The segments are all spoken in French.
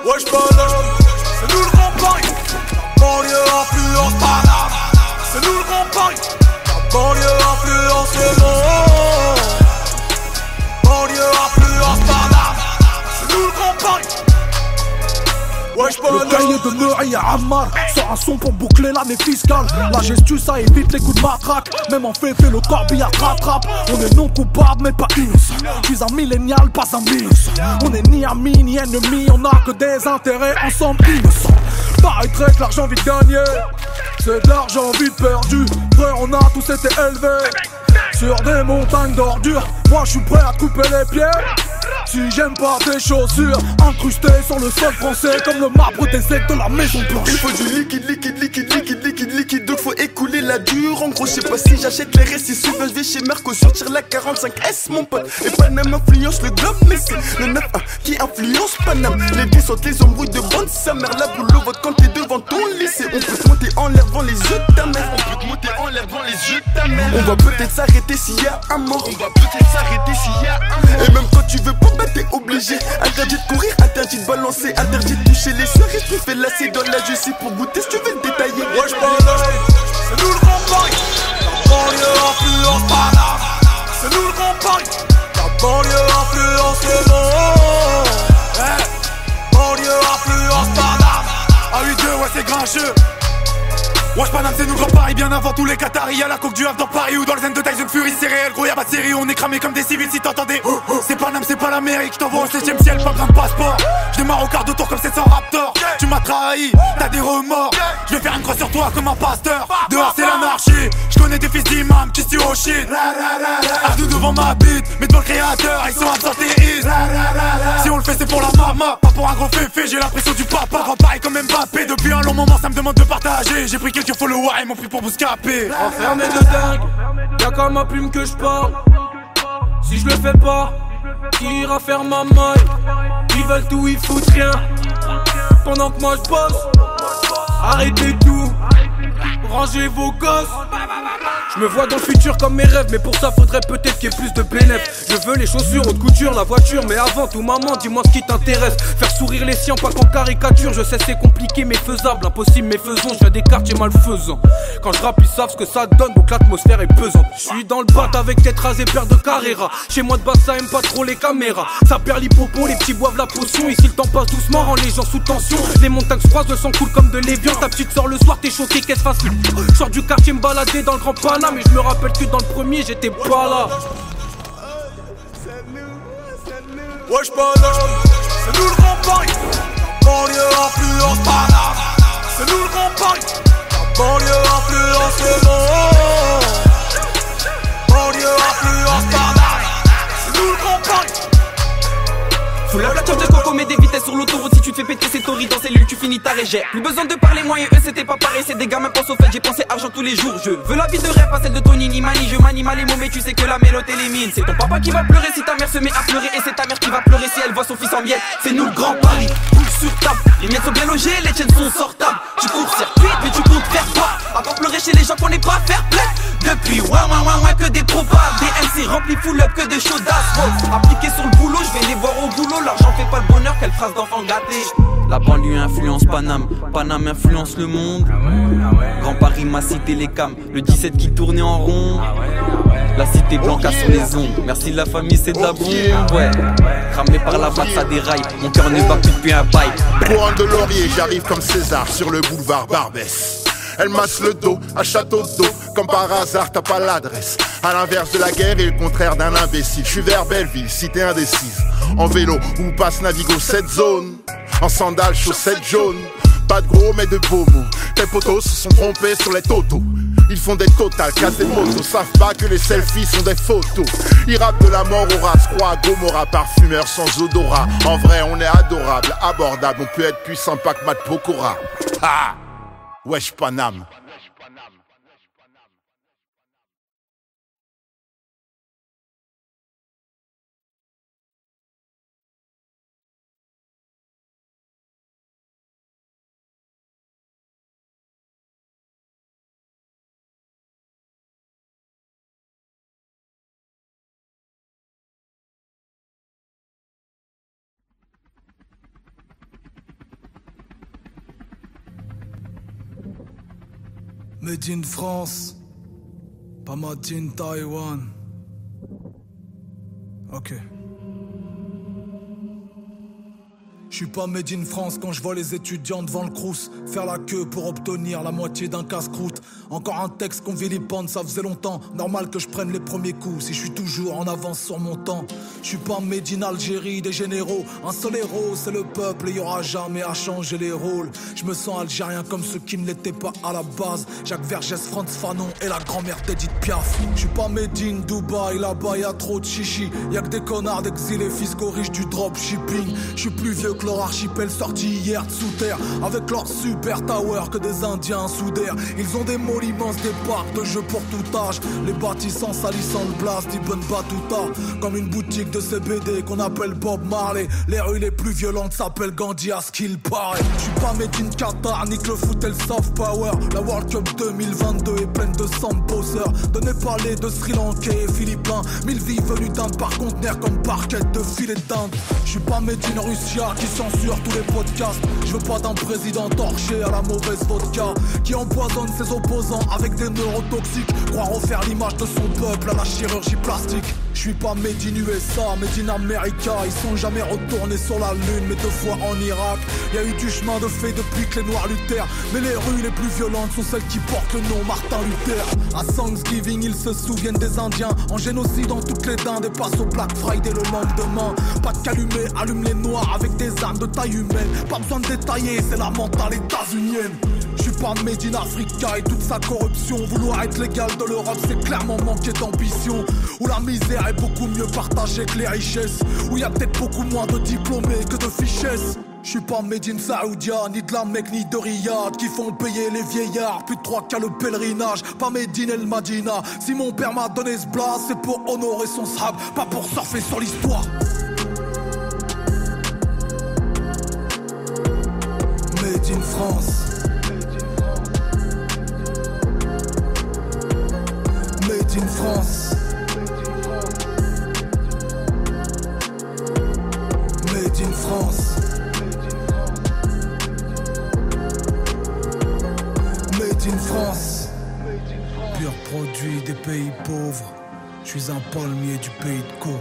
Wesh Paname, c'est nous le grand Paris. Banlieue influence Paname, c'est nous le grand Paris. La banlieue influence le monde. Banlieue influence Paname, c'est nous le grand Paris. Wesh Paname. Le cahier de Meury à Ammar sort un son pour boucler l'année fiscale. La gestu ça évite les coups de matraque. Même en fait le corbillard rattrape. On est non coupable mais pas innocent. Je suis un millénial, pas un innocent. On est ni amis ni ennemis, on a que des intérêts ensemble innocents. Paraîtrait que l'argent vite gagné, c'est de l'argent vite perdu. Frère, on a tous été élevés sur des montagnes d'ordures. Moi je suis prêt à te couper les pieds si j'aime pas tes chaussures incrustées sur le sol français comme le marbre des aides de la Maison Blanche. Il faut du liquide, donc faut écouler la dure. En gros, je sais pas si j'achète les récits. Souvent, je vais chez Merco sortir la 45S, mon pote. Et Paname influence le globe, mais c'est le 9-1 qui influence Paname. Les 10 sautent les embrouilles de bande, sa mère, la boulot, vote quand t'es devant ton lycée. On peut te monter en l'air devant les yeux de ta mère. On peut te monter en l'air devant les yeux de ta mère. On va peut-être s'arrêter s'il y a un mort. On va peut-être s'arrêter s'il y a un mort. Et même quand tu veux pas, bah t'es obligé. Interdit de courir, interdit de balancer, interdit de toucher les soeurs. Et tu fais lasser dans la justice pour goûter si tu veux le détailler. Wesh Paname, c'est nous le grand Paris. La banlieue influence Paname, c'est nous le grand Paris. La banlieue influence le monde. Banlieue influence Paname. Ah 8-2 ouais c'est grincheux. Wesh Paname c'est nous le grand Paris, bien avant tous les Qataris. Y'a la coque du Havre dans Paris ou dans le zen de Tyson Fury. C'est réel gros y'a pas de série, on est cramé comme des civils si t'entendais. C'est Paname, c'est pas l'Amérique, j't'envoie au 7ème ciel, pas besoin de passeport. J'démarre au quart de tour comme 700 Raptor. Tu m'as trahi, t'as des remords. J'vais faire une croix sur toi comme un pasteur. Dehors c'est l'anarchie, j'connais des fils d'imam qui se tuent au shit. Ardou devant ma bite, mais devant le créateur, ils sont absentéistes. Si on le fait c'est pour la mama, pas pour un gros féfé, j'ai l'impression du papa. Grand Paris comme Mbappé, depuis un long moment ça me demande de partager. J'ai pris quelques followers et m'ont pris pour vous scaper. Enfermé de dingue, y'a qu'à ma plume que je parle. Si je le fais pas, qui ira faire ma maille? Ils veulent tout, ils foutent rien. Pendant que moi je bosse, arrêtez tout, rangez vos gosses. Je me vois dans le futur comme mes rêves, mais pour ça faudrait peut-être qu'il y ait plus de bénéfices. Je veux les chaussures, haute couture, la voiture, mais avant tout maman, dis-moi ce qui t'intéresse. Faire sourire les siens, pas qu'en caricature. Je sais c'est compliqué mais faisable, impossible mais faisons. Je viens des quartiers malfaisants. Quand je rappe ils savent ce que ça donne, donc l'atmosphère est pesante. Je suis dans le bat avec tête rasée, paire de Carrera. Chez moi de base ça aime pas trop les caméras. Ça perd l'hippopon, les petits boivent la potion. Ici le temps passe doucement, rend les gens sous tension. Les montagnes se croisent, le sang coule comme de l'évian. Ta petite sort le soir, t'es choqué, qu'est-ce facile. Je sors du quartier me balader dans le grand Paname. Mais je me rappelle que dans le premier j'étais pas là. Wesh Paname, c'est nous le grand Paris. La banlieue influence Paname, c'est nous le grand Paris. La banlieue influence le monde. Banlieue influence Paname, c'est nous le grand Paris. Sous la plateforme de Coco, mets des vitesses sur l'autoroute. Si tu te fais péter ces tories dans cellule, tu finis ta régère. Plus besoin de parler, moi et eux c'était pas pareil. C'est des gamins pensent au fait, j'ai pensé argent tous les jours. Je veux la vie de rêve, pas celle de Tony ni Mani. Je manie mal les mots, mais tu sais que la mélodie élimine. C'est ton papa qui va pleurer si ta mère se met à pleurer. Et c'est ta mère qui va pleurer si elle voit son fils en miettes. C'est nous le grand Paris, roule sur table. Les miettes sont bien logées, les tiennes sont sortables. Tu cours circuit, mais tu comptes faire quoi? À part pleurer chez les gens qu'on n'est pas fair play. Depuis ouais que des probables. Des MC remplis full up que des chaudasses. Appliqué sur le boulot, je vais les voir au boulot. L'argent fait pas le bonheur, quelle phrase d'enfant gâté. La banlieue influence Paname, Paname influence le monde. Grand Paris m'a cité les cams, le 17 qui tournait en rond. La cité Blanca sur les ondes, merci la famille c'est de la bombe, ouais. Cramé par la vague ça déraille, mon cœur ne bat plus depuis un bail. Couronne de laurier, j'arrive comme César sur le boulevard Barbès. Elle masse le dos à château d'eau, comme par hasard t'as pas l'adresse. À l'inverse de la guerre et le contraire d'un imbécile. Je suis vers Belleville, cité indécise. En vélo ou passe Navigo cette zone. En sandales, chaussettes jaunes. Pas de gros mais de beaux mots. Tes potos se sont trompés sur les totos. Ils font des totales, cassent des motos. Savent pas que les selfies sont des photos. Ils rappent de la mort au ras, croix à Gomorrah. Parfumeur sans odorat. En vrai on est adorable, abordable. On peut être puissant pas que Matt Pokora. Ah, wesh Paname. Made in France, pas made in Taïwan. Ok. Je suis pas made in France quand je vois les étudiants devant le crous faire la queue pour obtenir la moitié d'un casse-croûte. Encore un texte qu'on vilipende, ça faisait longtemps. Normal que je prenne les premiers coups si je suis toujours en avance sur mon temps. Je suis pas made in Algérie des généraux. Un seul héros, c'est le peuple et y aura jamais à changer les rôles. Je me sens algérien comme ceux qui ne l'étaient pas à la base. Jacques Vergès, Franz Fanon et la grand-mère d'Edith Piaf. Je suis pas made in Dubaï, là-bas y'a trop de chichi. Y'a que des connards d'exilés fiscaux riches du dropshipping. Je suis plus vieux que leur archipel sorti hier de sous terre. Avec leur super tower que des indiens soudèrent. Ils ont des malls immenses, des parcs de jeux pour tout âge. Les bâtissants salissant le blast d'Ibn Battuta. Comme une boutique de CBD qu'on appelle Bob Marley. Les rues les plus violentes s'appellent Gandhi à ce qu'il paraît. Je suis pas made in Qatar, nique le foot et le soft power. La World Cup 2022 est pleine de sambosseurs. De Népalais, de Sri Lankais et Philippins. 1000 vies venues d'Inde par conteneur comme parquette de filet d'Inde. Je suis pas made in Russia qui censure tous les podcasts. Je veux pas d'un président torché à la mauvaise vodka qui empoisonne ses opposants avec des neurotoxiques. Croire refaire l'image de son peuple à la chirurgie plastique. Je suis pas made in USA, made in America. Ils sont jamais retournés sur la lune mais 2 fois en Irak. Y a eu du chemin de fait depuis que les noirs luttèrent. Mais les rues les plus violentes sont celles qui portent le nom Martin Luther. À Thanksgiving ils se souviennent des Indiens en génocide dans toutes les dindes et passent au Black Friday le lendemain. Pas de calumet, allume les noirs avec des armes de taille humaine. Pas besoin de détailler, c'est la mentale états-unienne. Je suis pas made in Africa et toute sa corruption. Vouloir être l'égal de l'Europe, c'est clairement manquer d'ambition. Où la misère est beaucoup mieux partagée que les richesses. Où y a peut-être beaucoup moins de diplômés que de fichesses. Je suis pas made in Saoudia, ni de la Mecque, ni de Riyad qui font payer les vieillards, plus de 3 cas le pèlerinage. Pas made in El Madina. Si mon père m'a donné ce blast, c'est pour honorer son sahab, pas pour surfer sur l'histoire. Made in France. Made in France. Made in France. Made in France. Pur produit des pays pauvres. Je suis un palmier du pays de Caux.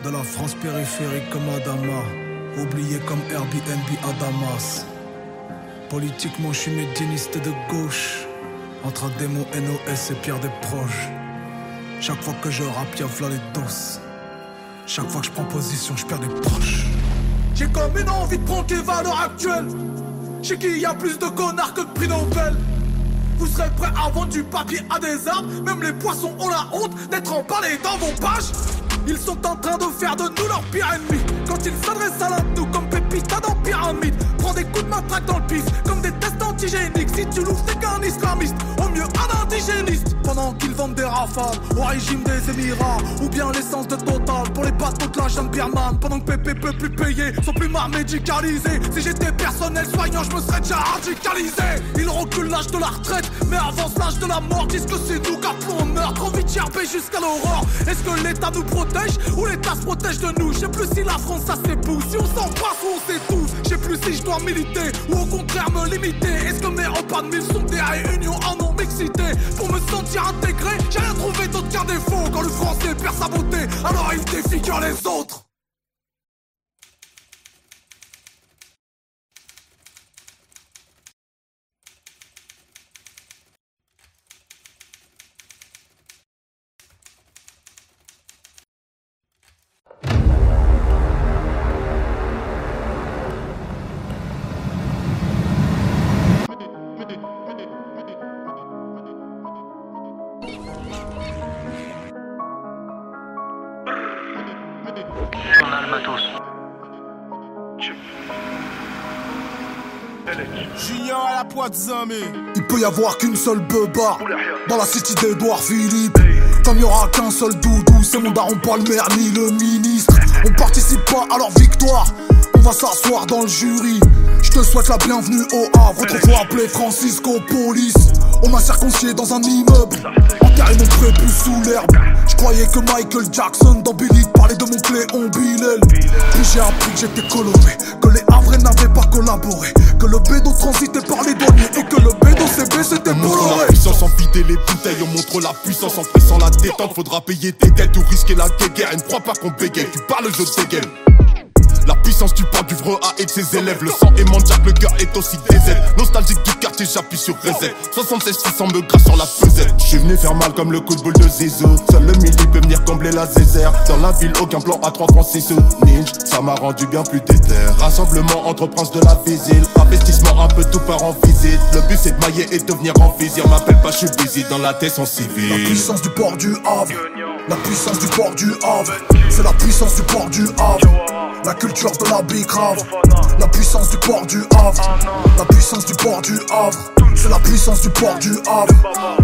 De la France périphérique comme Adama. Oublié comme Airbnb à Damas. Politiquement je suis médianiste de gauche. Entre Ademo, NOS et Pierre Desproges. Chaque fois que je rappe y'a v'là les doses. Chaque fois que je prends position je perds des proches. J'ai comme une envie de prendre les valeurs actuelles. Chez qui y a plus de connards que de prix Nobel. Vous serez prêts à vendre du papier à des arbres. Même les poissons ont la honte d'être emballés dans vos pages. Ils sont en train de faire de nous leur pire ennemi. Quand ils s'adressent à l'un de nous comme Pépita dans Pyramide. Prends des coups de matraque dans le pif comme des tests antigéniques. Si tu l'ouvres c'est qu'un islamiste, au mieux un indigéniste. Pendant qu'ils vendent des rafales au régime des Émirats. Ou bien l'essence de Total pour les bateaux de la jungle birmane. Pendant que Pépé peut plus payer son plumard médicalisé. Si j'étais personnel soignant je me serais déjà radicalisé. Ils reculent l'âge de la retraite mais avancent l'âge de la mort. Disent que c'est nous qu'appelons on meurt. Trop vite gerbé jusqu'à l'aurore. Est-ce que l'État nous protège ou l'État se protège de nous? Je sais plus si la France ça s'épouse, si on s'embrasse ou on s'étouffe. Je sais plus si je dois militer ou au contraire me limiter. Est-ce que mes repas de mille sont des réunions en non-mixité? Pour me sentir intégré, j'ai rien trouvé d'autre qu'un défaut. Quand le français perd sa beauté, alors il défigure les autres. On a le matos. Junior à la pointe zamé. Il peut y avoir qu'une seule beuba dans la city d'Edouard Philippe. Comme il y aura qu'un seul doudou, c'est mon daron pas le maire ni le ministre. On participe pas à leur victoire, on va s'asseoir dans le jury. Je te souhaite la bienvenue au Havre, autrefois appelé Francisco Police. On m'a circoncié dans un immeuble, enterré mon prépuce sous l'herbe. Je croyais que Michael Jackson dans Billy parlait de mon Cléon Bilel. Puis j'ai appris que j'étais coloré, que les Havrais n'avaient pas collaboré, que le bédo transitait par les douaniers et que le bédo CB c'était On pour montre la l'oreille. puissance en vider les bouteilles, on montre la puissance en pressant la détente. Faudra payer tes dettes ou risquer la guerre. Et ne crois pas qu'on bégaye, tu parles, je dégaine. La puissance du port du vrai A et de ses élèves. Le sang aimant Jack, le cœur est aussi désert. Nostalgique du quartier, j'appuie sur reset. 76 600 me grasse sur la pesette. Je suis venu faire mal comme le coup de boule de Zizou. Seul le midi peut venir combler la zézère. Dans la ville, aucun plan à 3 francs 6 sous. Ninja, ça m'a rendu bien plus déter. Rassemblement entre princes de la visile. Investissement un peu tout part en visite. Le but c'est de mailler et devenir en vizir. M'appelle pas, je suis busy dans la tête en civil. La puissance du port du Havre. La puissance du port du Havre. C'est la puissance du port du Havre. La culture de la bicrave. La puissance du port du Havre. La puissance du port du Havre. C'est la puissance du port du Havre.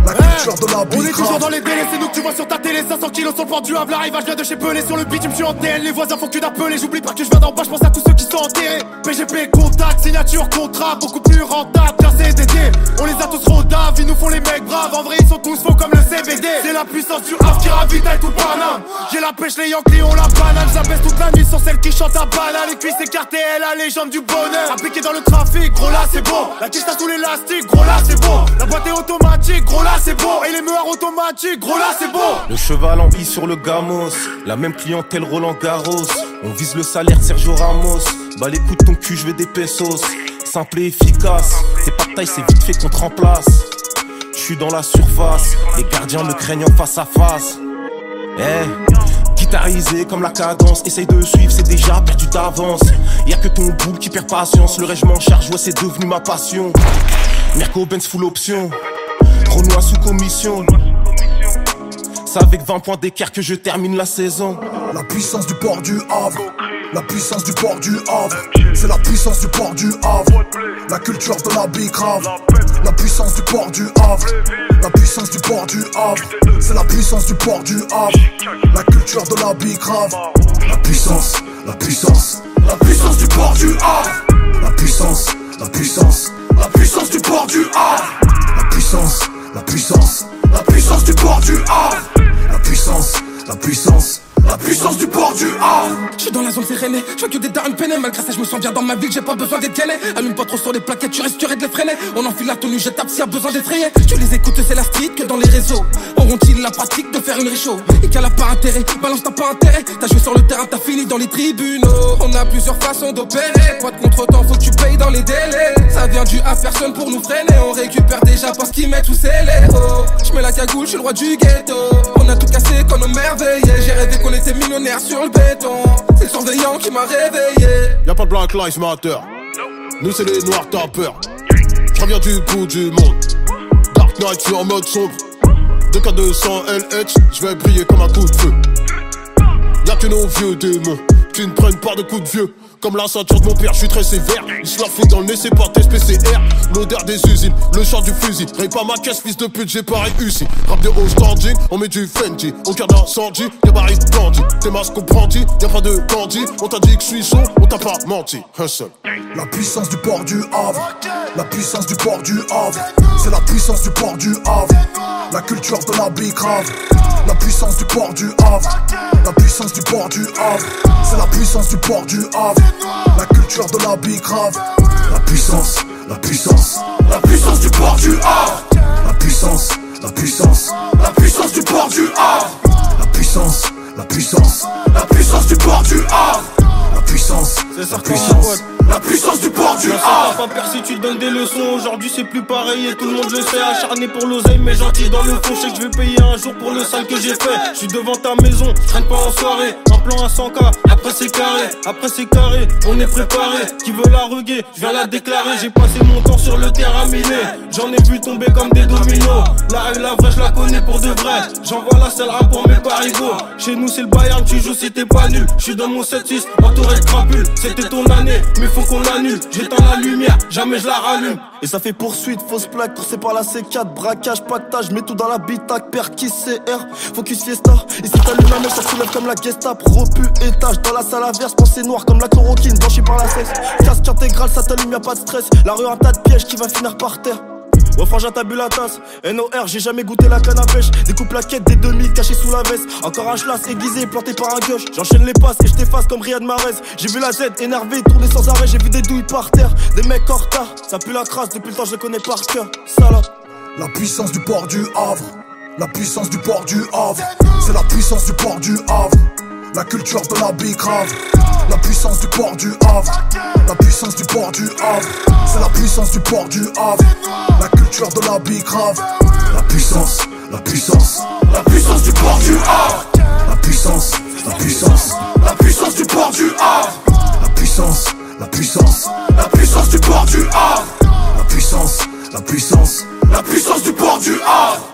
La culture de la bicrave. On est toujours dans les délais, c'est nous que tu vois sur ta télé. 500 kilos sur le port du Havre, l'arrivage vient de chez Pelé. Sur le beat, je suis en TL, les voisins font que d'appeler. J'oublie pas que je viens d'en bas, je pense à tous ceux qui sont enterrés. PGP, contact, signature, contrat, beaucoup plus rentable qu'un CDD. On les a tous rodaves, ils nous font les mecs braves. En vrai, ils sont tous faux comme le CBD. C'est la puissance du Havre qui ravitaille tout le Paname. J'ai la pêche, les Yankees ont la banane. J'abaisse toute la nuit sur celle qui chante à banane. Les cuisses écartées, la légende du bonheur. Appliqué dans le trafic, gros là c'est bon. La quiche à tout l'élastique, gros là c'est bon. La boîte est automatique, gros là c'est bon. Et les meurs automatiques, gros là c'est bon. Le cheval en vie sur le gamos. La même clientèle Roland Garros. On vise le salaire de Sergio Ramos. Bah les coups de ton cul, je veux des pesos. Simple et efficace. T'es pas de taille, c'est vite fait qu'on te remplace. Je suis dans la surface. Les gardiens me craignent en face à face. Guitarisé comme la cadence, essaye de suivre, c'est déjà perdu d'avance. Y'a que ton boule qui perd patience, le régiment en charge, ouais c'est devenu ma passion. Merco Benz full option, Renoir sous commission. C'est avec 20 points d'écart que je termine la saison. La puissance du port du Havre. La puissance du port du Havre. C'est la puissance du port du Havre. La culture de la bicrave. La puissance du port du Havre. La puissance du port du Havre. C'est la puissance du port du Havre. La culture de la bicrave. La puissance, la puissance. La puissance du port du Havre. La puissance, la puissance. La puissance du port du Havre. La puissance, la puissance. La puissance du port du Havre. La puissance, la puissance. La puissance du port du Havre. Je suis dans la zone sérénée, je vois que des darons peinés. Malgré ça je me sens bien dans ma ville, j'ai pas besoin d'être gainé. Allume pas trop sur les plaquettes, tu risquerais de les freiner. On enfile la tenue, je tape s'il y a besoin d'effrayer. Tu les écoutes, c'est la street que dans les réseaux. Auront-ils la pratique de faire une réchaud? Et qu'elle a pas intérêt, balance t'as pas intérêt. T'as joué sur le terrain, t'as fini dans les tribunaux. On a plusieurs façons d'opérer. Pas de contre-temps, faut que tu payes dans les délais. Ça vient du à personne pour nous freiner. On récupère déjà parce qu'ils mettent tous les héros. Je mets la cagoule, je suis le roi du ghetto. On a tout cassé quand nos mères veillaient. J'ai rêvé qu'on était millionnaire sur le béton. C'est le surveillant qui m'a réveillé. Y'a pas de Black Lives Matter. Nous c'est les noirs tapeurs. J'reviens du bout du monde. Dark Knight, je suis en mode sombre. 2K200 LH, j'vais briller comme un coup de feu. Y'a que nos vieux démons qui ne prennent pas de coups de vieux. Comme la ceinture de mon père, je suis très sévère. Il se la fout dans le nez, c'est pas test PCR. L'odeur des usines, le chant du fusil. Raye pas ma caisse, fils de pute, j'ai pareil usé. Rap de haut standing, on met du Fendi. Au cœur d'incendie, gabarit bandit. Tes masques au brandy, y'a pas de bandit. On t'a dit que je suis chaud, on t'a pas menti. Hustle. La puissance du port du Havre. La puissance du port du Havre. C'est la puissance du port du Havre. La culture de la bicrave. La puissance du port du Havre. La puissance du port du Havre. C'est la puissance du port du Havre. La culture de la bicrave. La puissance, la puissance. La puissance du port du Havre. La puissance, la puissance. La puissance du port du Havre. La puissance, la puissance. La puissance du port du Havre. La puissance, la puissance. La puissance du port du Havre. Pas peur si tu donnes des leçons. Aujourd'hui c'est plus pareil et tout le monde le sait. Acharné pour l'oseille mais gentil dans le fond. Je sais que je vais payer un jour pour le sale que j'ai fait. Je suis devant ta maison, je traîne pas en soirée. Un plan à 100K, après c'est carré. Après c'est carré, on est préparé. Qui veut la ruguer, je viens la déclarer. J'ai passé mon temps sur le terrain miné. J'en ai vu tomber comme des dominos. La rue la vraie je la connais pour de vrai. J'envoie la seule rap pour mes parigots. Chez nous c'est le Bayern, tu joues si t'es pas nul. Je suis dans mon 7-6, entouré de crapules. C'était ton année, mais faut qu'on annule. J'éteins la lumière, jamais je la rallume. Et ça fait poursuite, fausse plaque, torcé par la C4, braquage, pactage, mets tout dans la bitac, perquis, CR, focus fiesta. Ici t'allumes la neige, ça soulève comme la Gestapo, repu, étage, dans la salle inverse, pensée noire comme la chloroquine, blanchie par la sexe. Casque intégral, ça t'allume, y'a pas de stress. La rue, un tas de pièges qui va finir par terre. Ouais frangin t'as bu la tasse. NOR j'ai jamais goûté la canne à pêche. Découpe la quête des 2000 cachés sous la veste. Encore un schlass aiguisé planté par un gauche. J'enchaîne les passes et je t'efface comme Riyad Mahrez. J'ai vu la Z énervé tourner sans arrêt. J'ai vu des douilles par terre, des mecs en retard. Ça pue la crasse depuis le temps je les connais par cœur. Salope. La puissance du port du Havre. La puissance du port du Havre. C'est la puissance du port du Havre. La culture de la bicrave. La puissance du port du Havre. La puissance du port du Havre. C'est la puissance du port du Havre. La culture de la bicrave. La puissance, la puissance. La puissance du port du Havre. La puissance, la puissance. La puissance du port du Havre. La puissance, la puissance. La puissance du port du Havre. La puissance, la puissance. La puissance du port du Havre.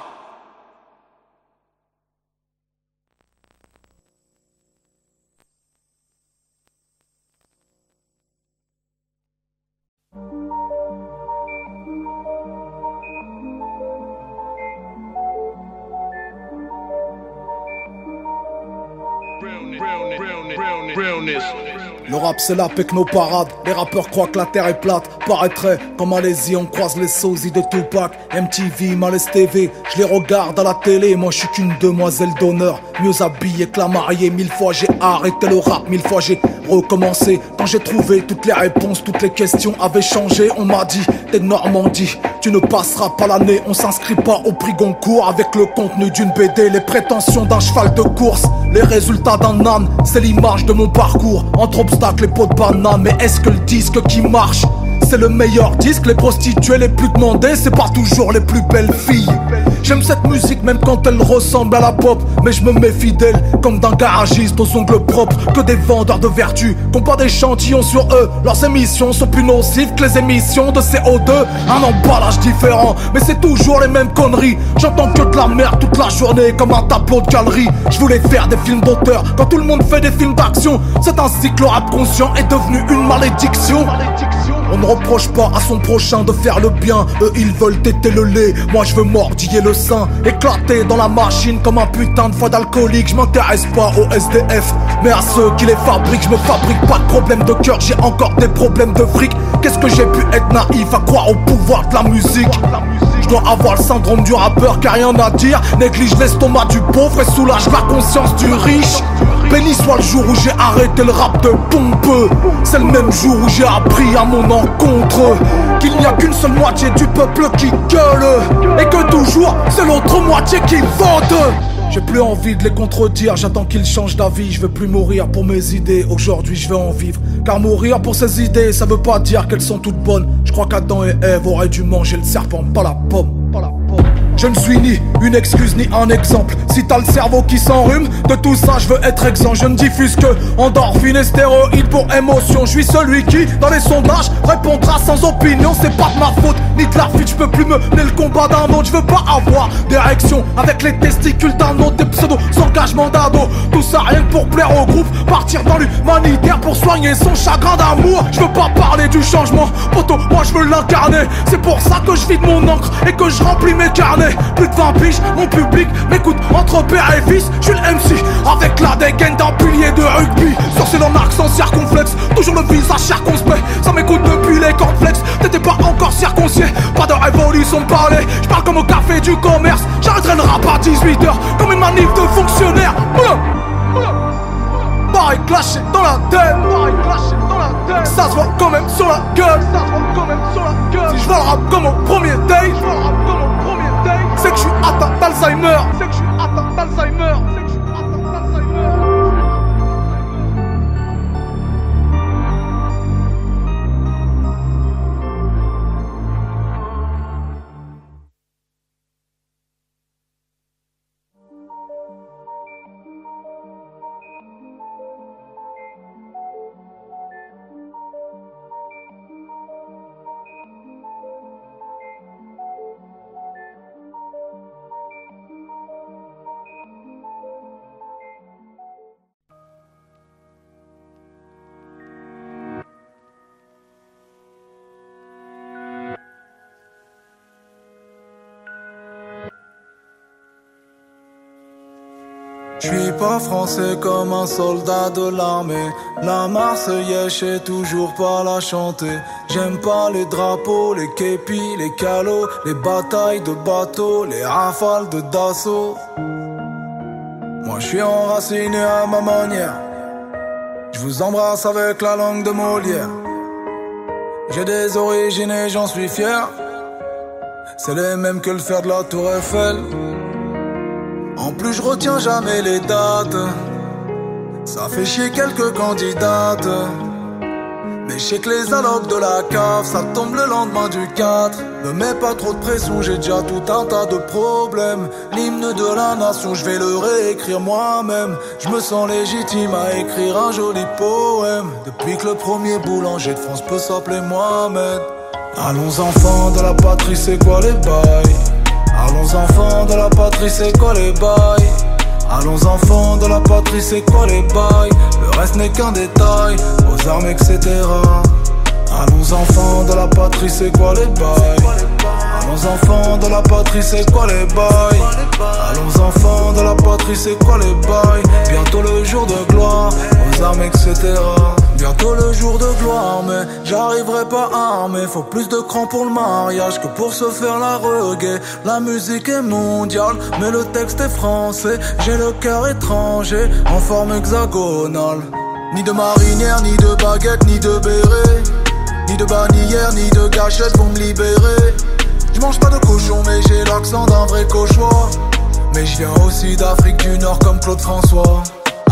Le rap c'est la techno-parade. Les rappeurs croient que la terre est plate. Paraîtrait comme Malaisie, on croise les sosies de Tupac. MTV, Malaise TV, je les regarde à la télé. Moi je suis qu'une demoiselle d'honneur, mieux habillée que la mariée. 1000 fois j'ai arrêté le rap, 1000 fois j'ai recommencé. Quand j'ai trouvé toutes les réponses, toutes les questions avaient changé. On m'a dit, t'es de Normandie, tu ne passeras pas l'année. On s'inscrit pas au prix Goncourt avec le contenu d'une BD. Les prétentions d'un cheval de course, les résultats d'un âne. C'est l'image de mon parcours, entre obstacles et pots de banane. Mais est-ce que le disque qui marche, c'est le meilleur disque? Les prostituées les plus demandées, c'est pas toujours les plus belles filles. J'aime cette musique même quand elle ressemble à la pop. Mais je me méfie d'elle comme d'un garagiste aux ongles propres. Que des vendeurs de vertu, qu'ont pas d'échantillons sur eux. Leurs émissions sont plus nocives que les émissions de CO2. Un emballage différent, mais c'est toujours les mêmes conneries. J'entends que de la merde toute la journée comme un tableau de galerie. Je voulais faire des films d'auteur quand tout le monde fait des films d'action. C'est ainsi que le rap conscient est devenu une malédiction. On ne reproche pas à son prochain de faire le bien. Eux ils veulent téter le lait, moi je veux mordiller le sein. Éclater dans la machine comme un putain de foie d'alcoolique. Je m'intéresse pas aux SDF, mais à ceux qui les fabriquent. Je me fabrique pas de problème de cœur, j'ai encore des problèmes de fric. Qu'est-ce que j'ai pu être naïf à croire au pouvoir de la musique. Je dois avoir le syndrome du rappeur qui a rien à dire. Néglige l'estomac du pauvre et soulage la conscience du riche. Béni soit le jour où j'ai arrêté le rap de pompeux. C'est le même jour où j'ai appris à mon encontre qu'il n'y a qu'une seule moitié du peuple qui gueule, et que toujours c'est l'autre moitié qui vote. J'ai plus envie de les contredire, j'attends qu'ils changent d'avis. Je veux plus mourir pour mes idées, aujourd'hui je veux en vivre. Car mourir pour ces idées, ça veut pas dire qu'elles sont toutes bonnes. Je crois qu'Adam et Ève auraient dû manger le serpent, pas la pomme. Je ne suis ni une excuse ni un exemple. Si t'as le cerveau qui s'enrhume, de tout ça je veux être exempt. Je ne diffuse que endorphine et stéroïdes pour émotion. Je suis celui qui, dans les sondages, répondra sans opinion. C'est pas de ma faute, ni de la fuite. Je peux plus mener le combat d'un autre. Je veux pas avoir d'érection avec les testicules d'un autre. Des pseudos, engagement d'ado. Tout ça rien que pour plaire au groupe. Partir dans l'humanitaire pour soigner son chagrin d'amour. Je veux pas parler du changement, poto, moi je veux l'incarner. C'est pour ça que je vide mon encre et que je remplis mes carnets. Plus de 20 piges, mon public m'écoute entre père et fils. Je suis le MC avec la dégaine d'un pilier de rugby. Sorcier dans arc sans circonflexe, toujours le visage circonspect. Ça m'écoute depuis les cornflakes, t'étais pas encore circoncié. Pas de révolution de parler, je parle comme au café du commerce. J'arrêterai le rap à 18h comme une manif de fonctionnaires. Pareil clashé dans la tête, ça se voit quand même sur la gueule. Si je vois le rap comme au premier day, c'est que je suis atteint d'Alzheimer. J'suis pas français comme un soldat de l'armée. La Marseillaise, j'sais toujours pas la chanter. J'aime pas les drapeaux, les képis, les calots, les batailles de bateaux, les rafales de Dassault. Moi j'suis enraciné à ma manière. J'vous embrasse avec la langue de Molière. J'ai des origines et j'en suis fier. C'est les mêmes que le fer de la Tour Eiffel. En plus je retiens jamais les dates. Ça fait chier quelques candidates. Mais je sais que les allocs de la cave, ça tombe le lendemain du 4. Me mets pas trop de pression, j'ai déjà tout un tas de problèmes. L'hymne de la nation, je vais le réécrire moi-même. Je me sens légitime à écrire un joli poème. Depuis que le premier boulanger de France peut s'appeler Mohamed. Allons enfants de la patrie, c'est quoi les bails? Allons enfants de la patrie, c'est quoi les bails? Allons enfants de la patrie, c'est quoi les bails? Le reste n'est qu'un détail, aux armes etc. Allons enfants de la patrie, c'est quoi les bails? Allons enfants de la patrie, c'est quoi les bails? Allons enfants de la patrie, c'est quoi les bails? Bientôt le jour de gloire, aux armes etc. Bientôt le jour de gloire, mais j'arriverai pas armé. Faut plus de crans pour le mariage que pour se faire la reggae. La musique est mondiale, mais le texte est français. J'ai le cœur étranger, en forme hexagonale. Ni de marinière, ni de baguette, ni de béret. Ni de bannière, ni de gâchette pour me libérer. Je mange pas de cochon, mais j'ai l'accent d'un vrai cauchois. Mais je viens aussi d'Afrique du Nord comme Claude François.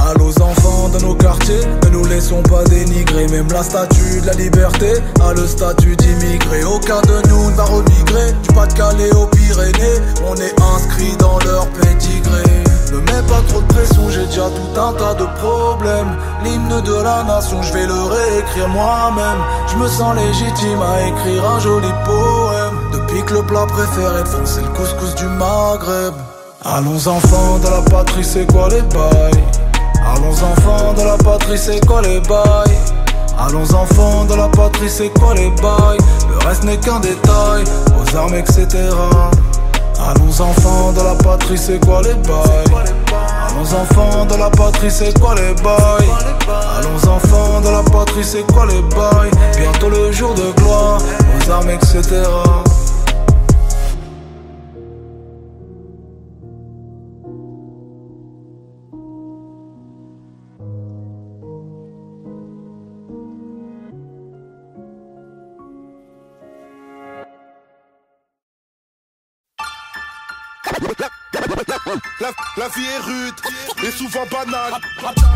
Allô aux enfants de nos quartiers, ne nous laissons pas dénigrer. Même la statue de la liberté a le statut d'immigré. Aucun de nous ne va remigrer, du Pas-de-Calais aux Pyrénées. On est inscrit dans leur pédigré. Ne mets pas trop de pression, j'ai déjà tout un tas de problèmes. L'hymne de la nation, je vais le réécrire moi-même. Je me sens légitime à écrire un joli poème. Depuis que le plat préféré de France, c'est le couscous du Maghreb. Allons enfants de la patrie, c'est quoi les bails? Allons enfants de la patrie, c'est quoi les bails? Allons enfants de la patrie, c'est quoi les bails? Le reste n'est qu'un détail, aux armes etc. Allons enfants de la patrie, c'est quoi les bails? Allons enfants de la patrie, c'est quoi les bails? Allons enfants de la patrie, c'est quoi les bails? Bientôt le jour de gloire, aux armes etc. La vie est rude et souvent banale.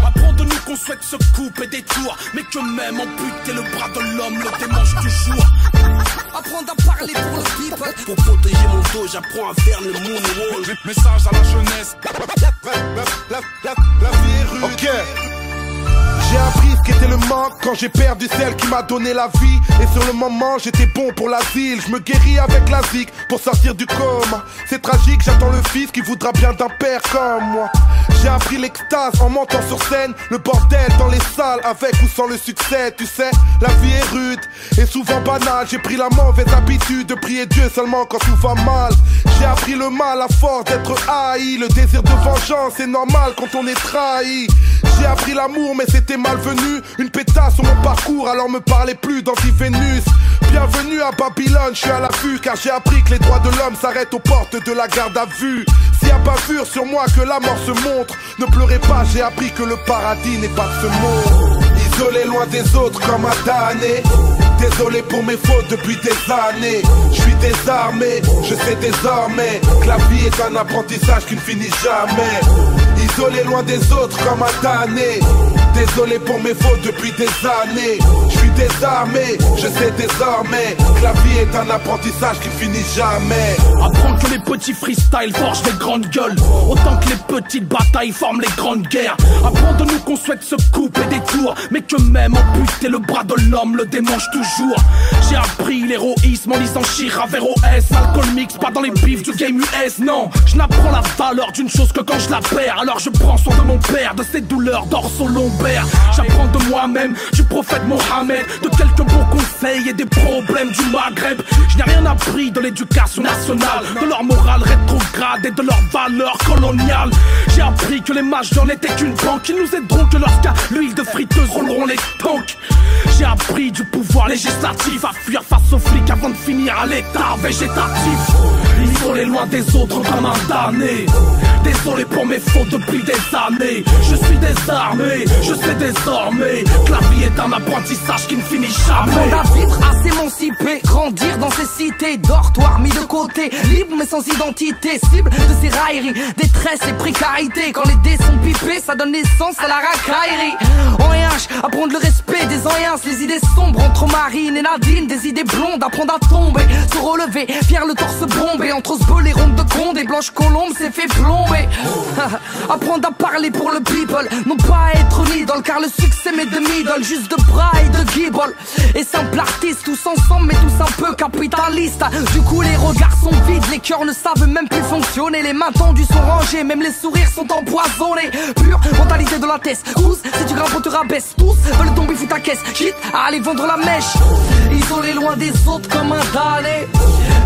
Apprends de nous qu'on souhaite se couper des tours, mais que même amputer le bras de l'homme le démange toujours. Apprendre à parler pour le people. Pour protéger mon dos, j'apprends à faire le moonwalk. Message à la jeunesse. La vie est rude. Ok. J'ai appris ce qu'était le manque quand j'ai perdu celle qui m'a donné la vie. Et sur le moment j'étais bon pour l'asile. Je me guéris avec la zik pour sortir du coma. C'est tragique, j'attends le fils qui voudra bien d'un père comme moi. J'ai appris l'extase en montant sur scène. Le bordel dans les salles avec ou sans le succès. Tu sais, la vie est rude et souvent banale. J'ai pris la mauvaise habitude de prier Dieu seulement quand tout va mal. J'ai appris le mal à force d'être haï. Le désir de vengeance est normal quand on est trahi. J'ai appris l'amour mais c'était malvenu. Une pétasse sur mon parcours, alors me parlez plus d'anti-Vénus. Bienvenue à Babylone, je suis à l'affût, car j'ai appris que les droits de l'homme s'arrêtent aux portes de la garde à vue. S'il y a bavure sur moi que la mort se montre, ne pleurez pas, j'ai appris que le paradis n'est pas ce monde. Isolé loin des autres comme un damné. Désolé pour mes fautes depuis des années. Je suis désarmé, je sais désormais que la vie est un apprentissage qui ne finit jamais. Isolé loin des autres comme un damné. Désolé pour mes fautes depuis des années. Je suis désarmé, je sais désormais que la vie est un apprentissage qui finit jamais. Apprends que les petits freestyles forgent des grandes gueules, autant que les petites batailles forment les grandes guerres. Apprends de nous qu'on souhaite se couper des tours, mais que même amputer le bras de l'homme le démange toujours. J'ai appris l'héroïsme en lisant Chira vers OS. Alcool mix, pas dans les bifs du game US, non. Je n'apprends la valeur d'une chose que quand je la perds. Alors je je prends soin de mon père, de ses douleurs dorsaux-lombaires. J'apprends de moi-même, du prophète Mohammed, de quelques bons conseils et des problèmes du Maghreb. Je n'ai rien appris de l'éducation nationale, de leur morale rétrograde et de leurs valeurs coloniales. J'ai appris que les majors n'étaient qu'une banque, ils nous aideront que lorsqu'à l'huile de friteuse rouleront les tanks. J'ai appris du pouvoir législatif à fuir face aux flics avant de finir à l'état végétatif. Isolé loin des autres comme un damné. Désolé pour mes fautes depuis des années. Je suis désarmé, je sais désormais que la vie est un apprentissage qui ne finit jamais. Apprendre à vivre, à s'émanciper, grandir dans ces cités, dortoirs mis de côté, libre mais sans identité, cible de ces railleries, détresse et précarité. Quand les dés sont pipés, ça donne naissance à la racaillerie. En RH, apprendre le respect des anciens, les idées sombres entre Marine et Nadine, des idées blondes, apprendre à tomber, se relever, fier le torse bombé, entre ce les rondes de Conde et Blanche Colombe s'est fait plomber. Apprendre à parler pour le people, non pas être une idole, car le succès m'est de middle, juste de bras et de guibole. Et simple artiste, tous ensemble mais tous un peu capitalistes. Du coup les regards sont vides, les cœurs ne savent même plus fonctionner. Les mains tendues sont rangées, même les sourires sont empoisonnés. Pure mentalité de la tête, cous, si tu grimpes on te rabaisse. Tous veulent tomber fous ta caisse, quitte à aller vendre la mèche. Isolé loin des autres comme un damné.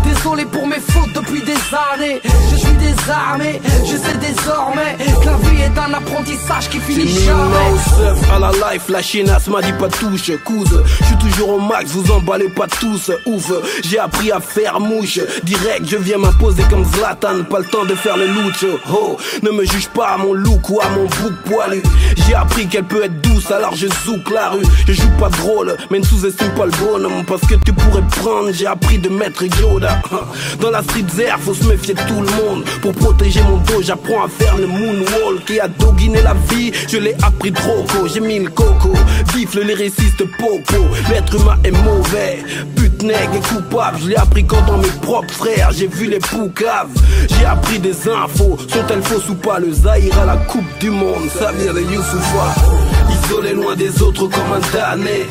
Désolé pour mes fautes depuis des années. Je suis désarmé, je sais désormais que la vie est un apprentissage qui finit jamais. À la life, la chinasse m'a dit pas touche, couse. Je suis toujours au max, vous emballez pas tous, ouf. J'ai appris à faire mouche, direct je viens m'imposer comme Zlatan. Pas le temps de faire le louche, oh. Ne me juge pas à mon look ou à mon bouc poilu. J'ai appris qu'elle peut être douce, alors je zouk la rue. Je joue pas drôle, mais ne sous-estime pas le bonhomme, parce que tu pourrais prendre, j'ai appris de maître Yoda. Dans la street air, faut se méfier de tout le monde. Pour protéger mon dos, j'apprends à faire le moonwalk. Qui a doguiné la vie, je l'ai appris trop tôt. J'ai mis le coco, vif le lyriciste popo. L'être humain est mauvais, pute nègre et coupable. Je l'ai appris quand dans mes propres frères, j'ai vu les poucaves. J'ai appris des infos, sont-elles fausses ou pas? Le Zaïre à la coupe du monde, ça vient de Youssoufa. Isolé loin des autres comme un damné.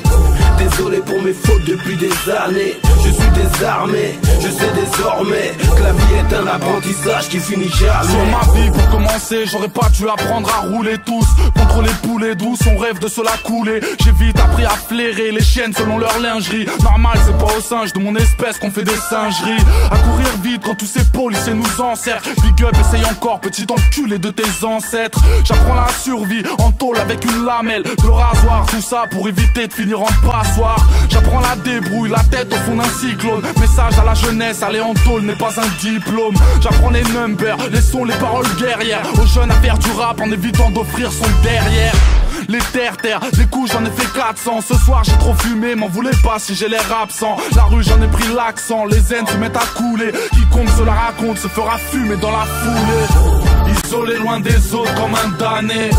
Désolé pour mes fautes depuis des années. Je suis désarmé, je sais désormais que la vie est un apprentissage qui finit jamais. Sur ma vie pour commencer, j'aurais pas dû apprendre à rouler tous. Contre les poulets douces, on rêve de se la couler. J'ai vite appris à flairer les chiennes selon leur lingerie. Normal, c'est pas aux singes de mon espèce qu'on fait des singeries. À courir vite quand tous ces policiers nous encerclent. Big up, essaye encore, petit enculé de tes ancêtres. J'apprends la survie en tôle avec une lamelle, de rasoir, tout ça pour éviter de finir en passoire. J'apprends la débrouille, la tête au fond d'un cyclone. Message à la jeunesse, aller en tôle n'est pas un diplôme. J'apprends les numbers, les sons, les paroles guerrières. Aux jeunes à faire du rap en évitant d'offrir son derrière. Les terre-terre, les coups j'en ai fait 400. Ce soir j'ai trop fumé, m'en voulez pas si j'ai l'air absent. La rue j'en ai pris l'accent, les haines se mettent à couler. Quiconque se la raconte se fera fumer dans la foulée. Isolé loin des autres comme un damné.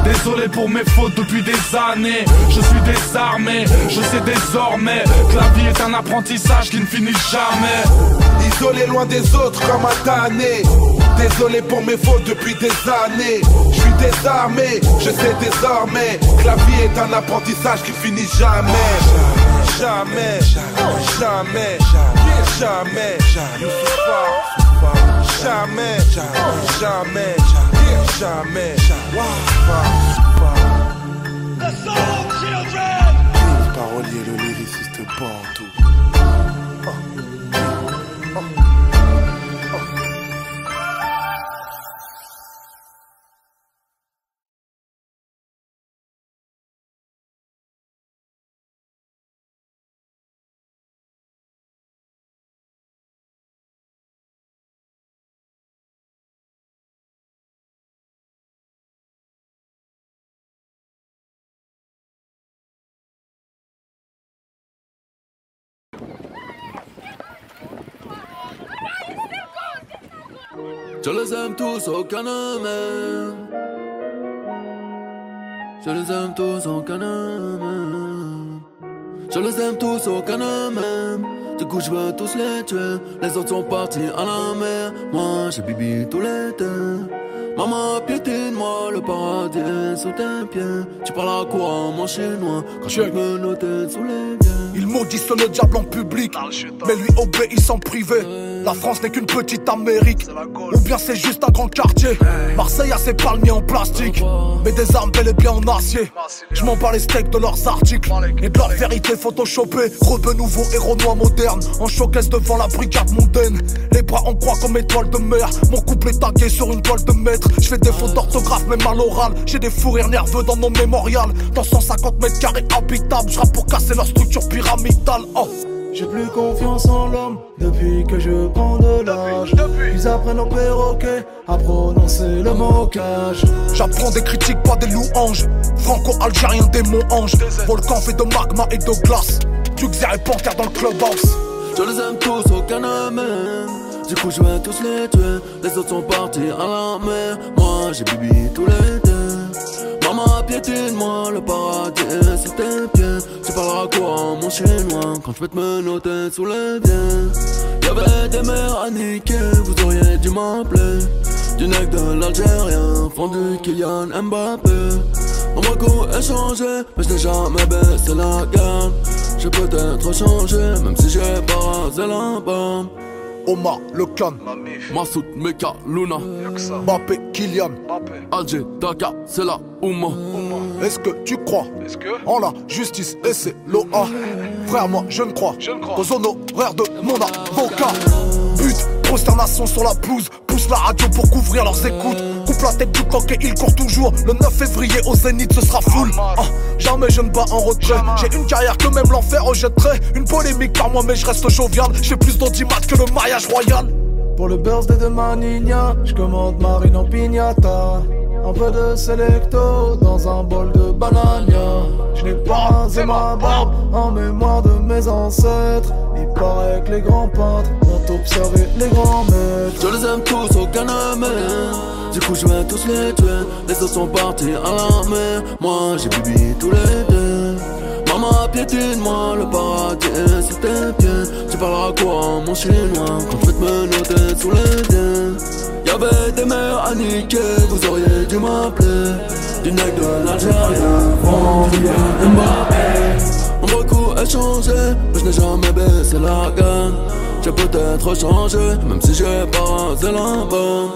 Désolé pour mes fautes depuis des années. Je suis désarmé, je sais désormais que la vie est un apprentissage qui ne finit jamais. Isolé loin des autres comme un damné. Désolé pour mes fautes depuis des années. Je suis désarmé, je sais désormais que la vie est un apprentissage qui finit jamais. Jamais, jamais, jamais, jamais, jamais, jamais. Le parolier, le lyriciste partout. Je les aime tous, aucun ne m'aime. Je les aime tous, aucun ne m'aime. Je les aime tous, aucun ne m'aime. Du coup je veux tous les tuer. Les autres sont partis à la mer. Moi j'ai bibi tout l'été. Maman, piétine-moi, le paradis est sous tes pieds. Tu parles à quoi, mon chinois, quand je me noter sous les biens. Ils maudissent le diable en public, mais lui obéissent en privé. La France n'est qu'une petite Amérique, ou bien c'est juste un grand quartier. Marseille a ses palmiers en plastique, mais des armes bel et bien en acier. Je m'en bats les steaks de leurs articles et de leur vérité photoshopée. Rebeu nouveau, héros noir moderne, en showcase devant la brigade mondaine. Les bras en croix comme étoile de mer, mon couple est tagué sur une toile de maître. Je fais des fautes d'orthographe même à l'oral, j'ai des fous rires nerveux dans nos mémorials. Dans 150 mètres carrés habitables, je rappe pour casser leur structure pyramidale. Oh. J'ai plus confiance en l'homme depuis que je prends de l'âge. Ils apprennent au perroquet à prononcer le mocage. J'apprends des critiques, pas des louanges. Franco-algérien, démon ange. Volcan fait de magma et de glace. Duxer et Panthère dans le clubhouse. Je les aime tous, aucun n'a même. Du coup je vais tous les tuer. Les autres sont partis à la mer. Moi j'ai bibi tous les deux. Maman, piétine-moi, le paradis est sous tes pieds. Tu parleras quoi, mon chinois, quand je vais te menotter sous les biens. Y'avait des mères à niquer, vous auriez dû m'appeler. Du nec de l'Algérien, fondu Kylian Mbappé. Mon beaucoup est changé, mais je n'ai jamais baissé la gamme. J'ai peut-être changé, même si j'ai pas rasé la barbe. Omar, le clan, Massoud, Meka, Luna, Mbappé, Kylian, Alger, Dakar, c'est la Ouma. Est-ce que tu crois en la justice et c'est l'OA? Frère, moi je ne crois qu'aux honoraires de mon avocat. But, prosternation sur la pelouse, pousse la radio pour couvrir leurs écoutes. Coupe la tête du coq et il court toujours. Le 9 février au Zénith ce sera full. Jamais je ne bats en retrait. J'ai une carrière que même l'enfer rejetterait. Une polémique par moi mais je reste jovial. J'ai plus d'audimat que le mariage royal. Pour le birthday de ma nina, je commande marine en piñata. Un peu de selecto dans un bol de banania. Je n'ai pas rasé ma barbe en mémoire de mes ancêtres. Il paraît que les grands peintres ont observé les grands maîtres. Je les aime tous, aucun n'a même. Du coup je vais tous les tuer. Les autres sont partis à la mer. Moi j'ai bibi tous les deux. Maman, piétine-moi, le paradis est sous tes pieds. Tu parleras quoi, mon chinois, quand je vais te menotter sous les biens. Y'avait des mères à niquer, vous auriez dû m'appeler. Du nec de l'Algérien, vendu Mbappé. Mon beaucoup est changé, mais je n'ai jamais baissé la gamme. J'ai peut-être changé, même si j'ai pas rasé la barbe.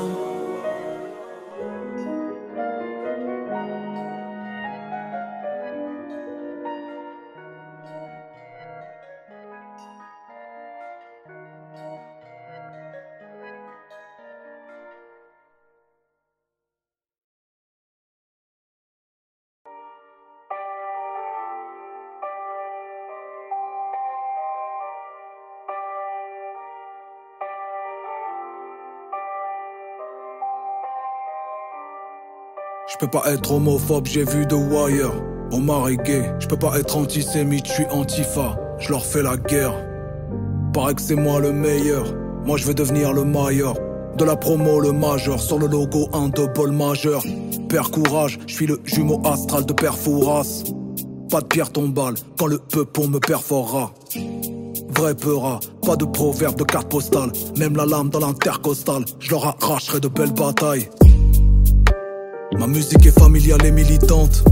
Je peux pas être homophobe, j'ai vu The Wire. Omar est gay, je peux pas être antisémite, je suis antifa. Je leur fais la guerre. Paraît que c'est moi le meilleur. Moi je veux devenir le meilleur. De la promo le majeur, sur le logo un double majeur. Père courage, je suis le jumeau astral de Père Fouras. Pas de pierre tombale, quand le peupon me perforera. Vrai peura, pas de proverbe de carte postale. Même la lame dans l'intercostale, je leur arracherai de belles batailles. Ma musique est familiale et militante,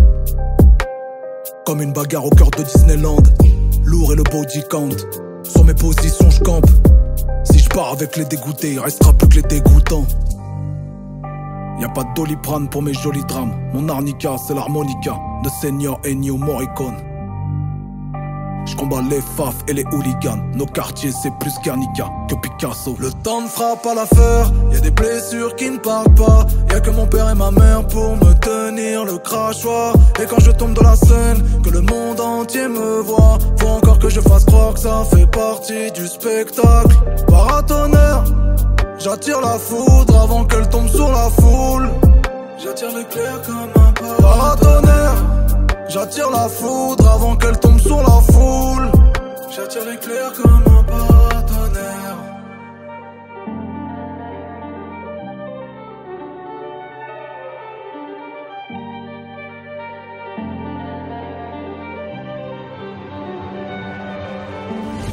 comme une bagarre au cœur de Disneyland. Lourd et le body count, sur mes positions je campe. Si je pars avec les dégoûtés, il restera plus que les dégoûtants. Y'a pas de Doliprane pour mes jolis drames. Mon arnica c'est l'harmonica de Senior Ennio Morricone. Je combats les faf et les hooligans. Nos quartiers c'est plus Guernica que Picasso. Le temps ne fera pas l'affaire, y'a des blessures qui ne partent pas. Y'a que mon père et ma mère pour me tenir le crachoir. Et quand je tombe de la scène, que le monde entier me voit, faut encore que je fasse croire que ça fait partie du spectacle. Paratonnerre, j'attire la foudre avant qu'elle tombe sur la foule. J'attire l'éclair comme un paratonnerre. J'attire la foudre avant qu'elle tombe sur la foule. J'attire l'éclair comme un paratonnerre.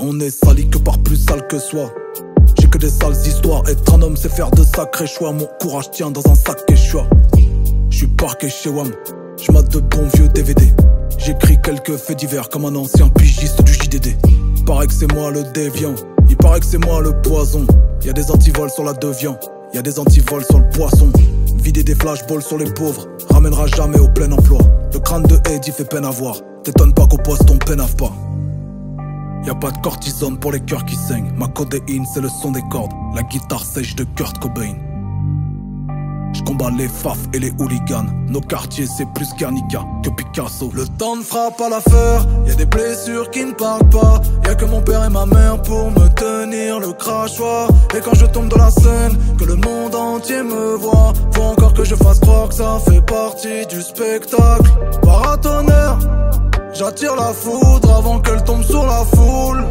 On est sali que par plus sale que soi. J'ai que des sales histoires. Être un homme c'est faire de sacrés choix. Mon courage tient dans un sac Quechua. J'suis parqué chez WAM, j'mate de bons vieux DVD. J'écris quelques faits divers comme un ancien pigiste du JDD. Paraît que c'est moi le déviant, il paraît que c'est moi le poison. Y'a des antivols sur la Deviant, y'a des antivols sur le poisson. Vider des flashballs sur les pauvres ramènera jamais au plein emploi. Le crâne de Eddie fait peine à voir. T'étonnes pas qu'au poste on pénave pas. Y'a pas de cortisone pour les cœurs qui saignent. Ma codéine c'est le son des cordes, la guitare sèche de Kurt Cobain. J'combats les faf et les hooligans. Nos quartiers c'est plus Guernica que Picasso. Le temps ne fera pas l'affaire, y'a des blessures qui ne parlent pas. Y'a que mon père et ma mère pour me tenir le crachoir. Et quand je tombe dans la scène, que le monde entier me voit, faut encore que je fasse croire que ça fait partie du spectacle. Paratonnerre, j'attire la foudre avant qu'elle tombe sur la foule.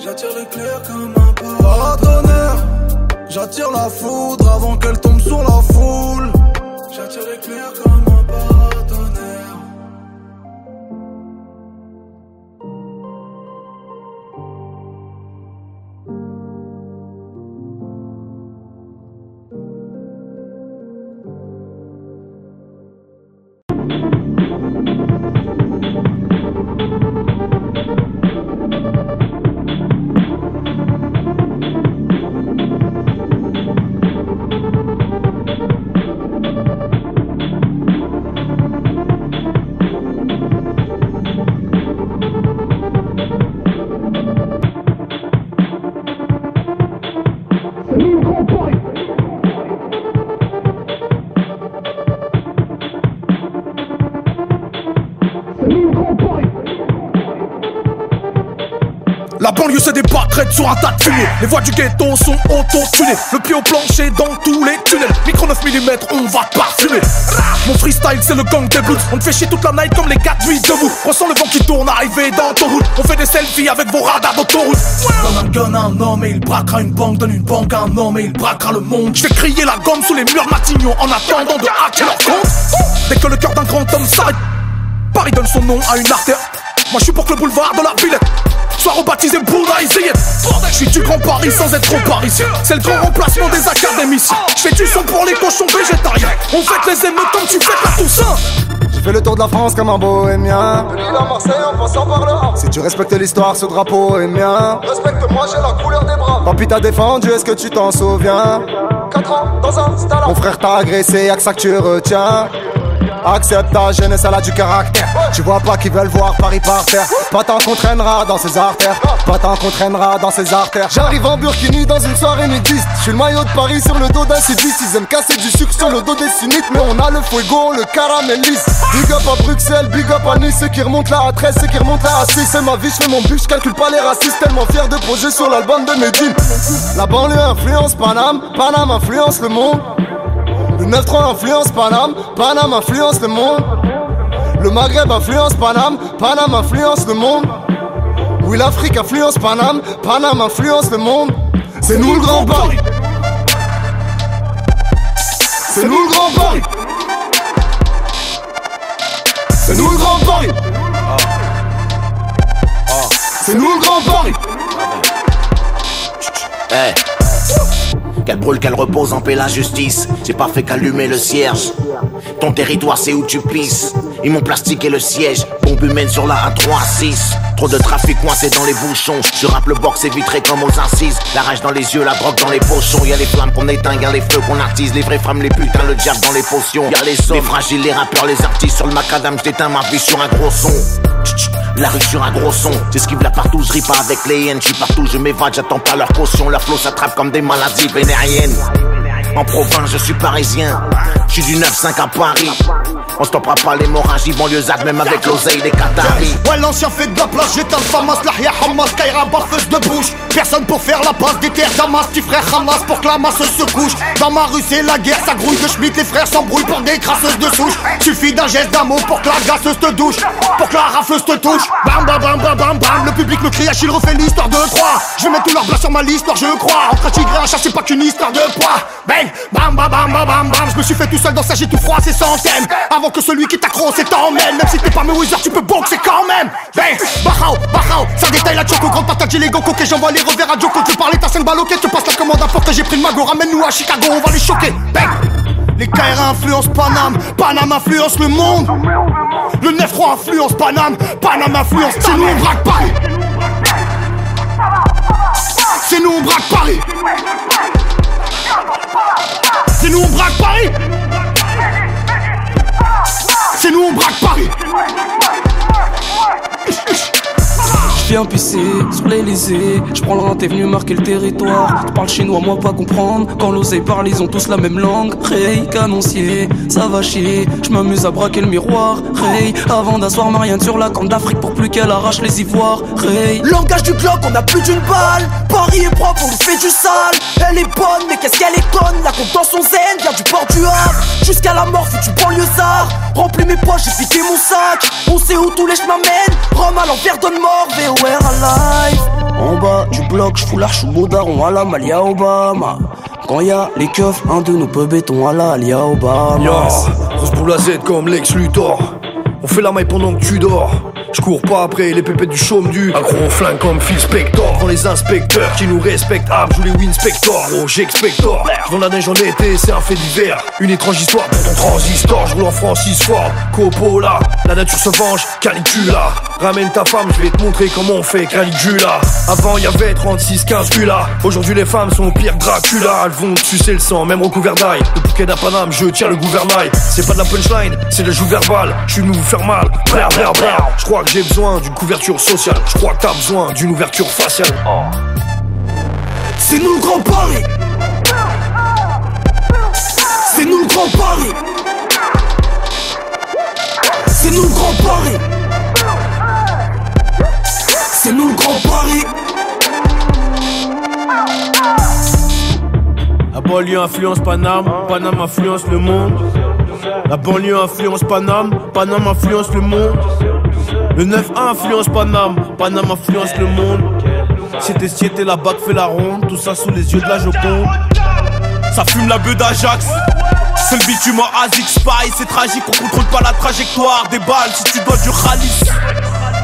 J'attire l'éclair comme un paratonnerre. J'attire la foudre avant qu'elle tombe sur la foule. J'attire l'éclair comme un paratonnerre. La banlieue se débat, traite sur un tas de fumée. Les voix du ghetto sont auto-tunées. Le pied au plancher dans tous les tunnels. Micro 9 mm, on va parfumer. Mon freestyle c'est le gang des blues. On te fait chier toute la night comme les 4 nuits debout. Ressens le vent qui tourne arrivé dans ton route. On fait des selfies avec vos radars d'autoroute. Donne un gun à un homme et il braquera une banque. Donne une banque à un homme et il braquera le monde. Je vais crier la gomme sous les murs Matignon en attendant de hacker leur compte. Dès que le cœur d'un grand homme s'arrête, Paris donne son nom à une artère. Moi je suis pour que le boulevard de la Villette soit rebaptisé Bouddha Isayet. Je suis du Grand Paris sans être trop parisien. C'est le grand remplacement des académiciens. Je fais du son pour les cochons végétariens. On fête les émeutes comme tu fêtes la Toussaint. J'ai fait le tour de la France comme un bohémien. De Lille à Marseille en passant par le Havre. Si tu respectes l'histoire, ce drapeau est mien. Respecte-moi, j'ai la couleur des bras. Papy t'a défendu, est-ce que tu t'en souviens? 4 ans dans un stade. Mon frère t'a agressé, y'a que ça que tu retiens. Accepte ta jeunesse, elle a du caractère. Tu vois pas qu'ils veulent voir Paris par terre. Pas tant qu'on traînera dans ses artères. Pas tant qu'on traînera dans ses artères. J'arrive en burkini dans une soirée nudiste. J'suis le maillot de Paris sur le dos d'un sudiste. Ils aiment casser du sucre sur le dos des sunnites. Mais on a le fuego, le caramélise. Big up à Bruxelles, big up à Nice. Ceux qui remontent là à 13, ceux qui remontent là à 6. C'est ma vie, j'fais mon but, j'calcule pas les racistes. Tellement fier de poser sur l'album de Medine. La banlieue influence Paname, Paname influence le monde. Le 9-3 influence Paname, Paname influence le monde. Le Maghreb influence Paname, Paname influence le monde. Oui, l'Afrique influence Paname, Paname influence le monde. C'est nous le Grand Paris. C'est nous le Grand Paris. C'est nous le Grand Paris. C'est nous le Grand Paris. Hey. Qu'elle brûle, qu'elle repose en paix la justice. J'ai pas fait qu'allumer le cierge. Ton territoire c'est où tu pisses. Ils m'ont plastiqué le siège. Bombe humaine sur la A3-6. Trop de trafic coincé dans les bouchons. Je rappe le box et vitré comme aux incises. La rage dans les yeux, la drogue dans les pochons. Y'a les flammes qu'on éteint, y'a les feux qu'on attise. Les vraies femmes, les putains, le diable dans les potions. Y'a les hommes, les fragiles, les rappeurs, les artistes. Sur le macadam, j'éteins ma vie sur un gros son. La rue sur un gros son. J'esquive là partout, je ris pas avec les haines. J'suis partout, je m'évade, j'attends pas leur caution. Leur flow s'attrape comme des maladies vénériennes. En province, je suis parisien. J'suis du 9-5 à Paris. On stoppera pas l'hémorragie banlieusarde, même avec l'oseille des Qataris. Ouais, l'ancien fait de la place, j'éteins le Famas, Lahia Hamas, Kaira, barfeuse de bouche. Personne pour faire la passe des terres Damas, petit frère Hamas pour que la masse se couche. Dans ma rue, c'est la guerre, ça grouille de Schmitt, les frères s'embrouillent pour des crasseuses de souche. Suffit d'un geste d'amour pour que la gasseuse te douche, pour que la rafleuse te touche. Bam, bam, bam, bam, bam, bam, le public me crie, Achille refait l'histoire de 3. Je mets tout leur blas sur ma liste, je crois. Entre un tigre et un chat, c'est pas qu'une histoire de poids. Bang, bang, bam bam bam bam bam bam. Je me suis fait tout seul dans ça, j'ai tout froid, c'est centaines. Avant que celui qui t'accroche t'emmène. Même si t'es pas mes wizards, tu peux boxer quand même. Bang, bahao, bahao, ça détaille la choco. Grande patate, j'ai les gokos, j'envoie les revers à Joko. Tu parlais ta scène baloquée, tu passes la commande à porte. J'ai pris le mago, ramène-nous à Chicago, on va les choquer. Bang. Les KR influencent Paname, Paname influence le monde. Le 9-3 influence Paname, Paname influence. C'est nous on braque Paris. C'est nous on braque Paris. C'est nous on braque Paris. C'est nous on braque Paris. J'viens pisser sur l'Elysée, j'prends le rein, t'es venu marquer le territoire. Tu parles chinois, moi pas comprendre. Quand l'oseille parle, ils ont tous la même langue. Ray, canoncier, ça va chier. J'm'amuse à braquer le miroir. Ray, avant d'asseoir Marianne sur la corne d'Afrique pour plus qu'elle arrache les ivoires. Ray, langage du Glock, on a plus d'une balle. Paris est propre, on lui fait du sale. Elle est bonne, mais qu'est-ce qu'elle est conne. La compte dans son zen, vient du port du Havre. Jusqu'à la mort, fais du banlieusard. Remplis mes poches, j'ai vidé mon sac. On sait où tous les chemins mènent. Rome à l'envers, donne mort, VOR alive. en bas du bloc, j'fous l'arche ou beau daron à la Malia Obama. Quand y'a les keufs, un de nous peut béton à la Alia Obama. Yo, grosse boule à Z comme Lex Luthor. On fait la maille pendant que tu dors. Je cours pas après les pépettes du chaume du accro au flingue comme Phil Spector. Devant les inspecteurs qui nous respectent. Ah, joue les Winspector, gros j'expector. J'vends la neige en été, c'est un fait divers. Une étrange histoire pour ton transistor. Je roule en Francis Ford, Coppola. La nature se venge, Calicula. Ramène ta femme, je vais te montrer comment on fait Caligula. Avant y'avait 36-15 là. Aujourd'hui les femmes sont pire Dracula. Elles vont te sucer le sang, même recouvert d'ail. Depuis qu'elle a Paname, je tiens le gouvernail. C'est pas de la punchline, c'est de la joue verbale. Je suis venu vous faire mal, brr brr brr. Je crois que j'ai besoin d'une couverture sociale. Je crois que t'as besoin d'une ouverture faciale. C'est nous le Grand Paris. C'est nous le Grand Paris. C'est nous le Grand Paris. C'est nous le Grand Paris. La banlieue influence Paname, Paname influence le monde. La banlieue influence Paname, Paname influence le monde. Le 9-1 influence Paname, Paname influence le monde. C'était la bac fait la ronde, tout ça sous les yeux de la Joconde. Ça fume la beuh d'Ajax. C'est le bitume en Asic Spy, c'est tragique, on contrôle pas la trajectoire des balles si tu dois du ralice.